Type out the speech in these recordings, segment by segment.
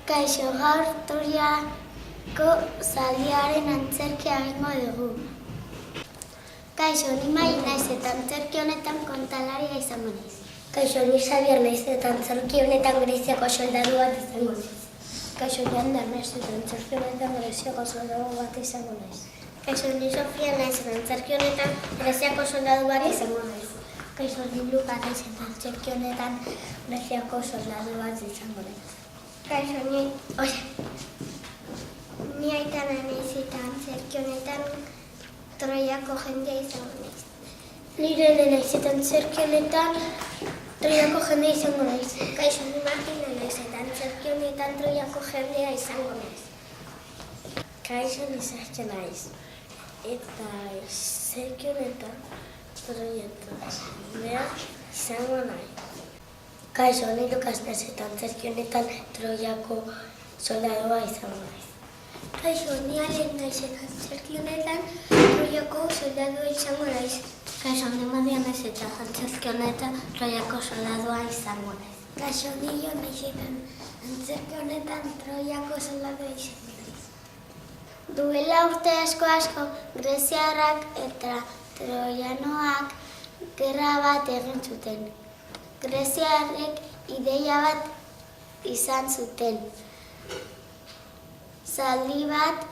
Kaixo, gaur Troiako zaldiaren antzerkia egingo dugu. Kaixo, ni Mai naiz eta antzerki honetan kontalaria izango naiz. Kaixo, ni Xabier naiz eta antzerki honetan Greziako soldadu bat izango naiz. Kaixo, ni Ander naiz eta antzerki honetan Greziako soldadu bat izango naiz. Kaixo, ni Sofia naiz eta antzerki honetan Greziako soldadu bat izango naiz. Kaixo, ni Luka naiz eta antzerki honetan Greziako soldadu bat izango naiz. Kaixo, ni Aitana naiz eta antzerki honetan Troiako jendea izango naiz. Ni Irene naiz eta antzerki honetan Troiako jendea izango naiz. Kaixo, ni Martina naiz eta antzerki honetan Troiako jendea izango naiz. Kaixo, ni Sartxe naiz eta antzerki honetan Troiako jendea izango naiz. Kaixo, ni Lukas naiz eta antzerki honetan Troiako soldadua izango naiz. Kaixo, ni Alen naiz eta antzerki honetan Troiako soldadua izango naiz. Kaixo, ni Madia naiz eta antzerki honetan Troiako soldadua izango naiz. Kaixo, ni Jon naiz eta antzerki honetan Troiako soldadua izango naiz. Duela urte asko greziarrak eta troianoak gerra bat egin zuten. Greziarrek ideia bat izan zuten. Zaldi bat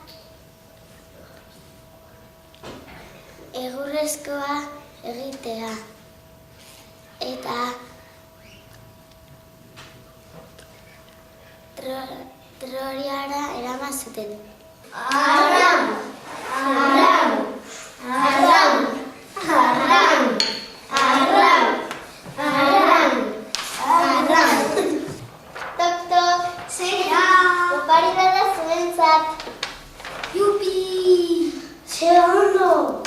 egurrezkoa egitea eta Troiara eraman zuten. Arram! Arram! Arram! Arram! Arram! Arram! Arram! Tok-tok! Zeira! Opari bada zuentzat! Yupi! Ze ondo!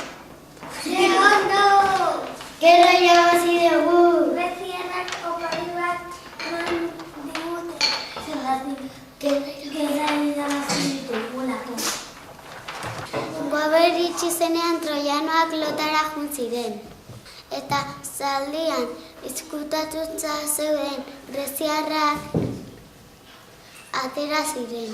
Ze ondo! Gerra irabazi dugu! Greziarrak opari bat eman digute. Zergatik Gerra irabazi dugulako. Gober iritsi zenean troianoak lotara joan ziren. Eta zaldian izkutatutza zeuden greziarrak atera ziren.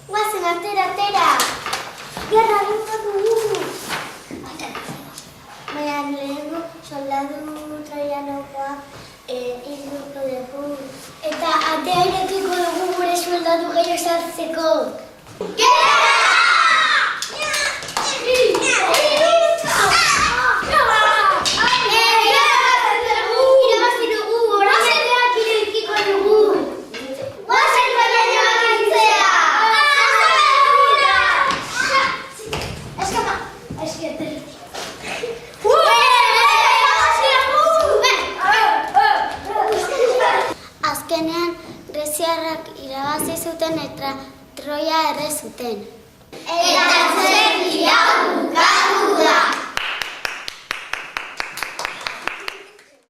Guazen, atera! Gerra egingo dugu! Baina lehengo soldadu troianokoak hilduko dugu. Eta atea irekiko dugu gure soldadu gehiago sartzeko. Azkenean, greziarrak irabazi zuten eta Troia erre zuten. Eta antzerkia bukatu da!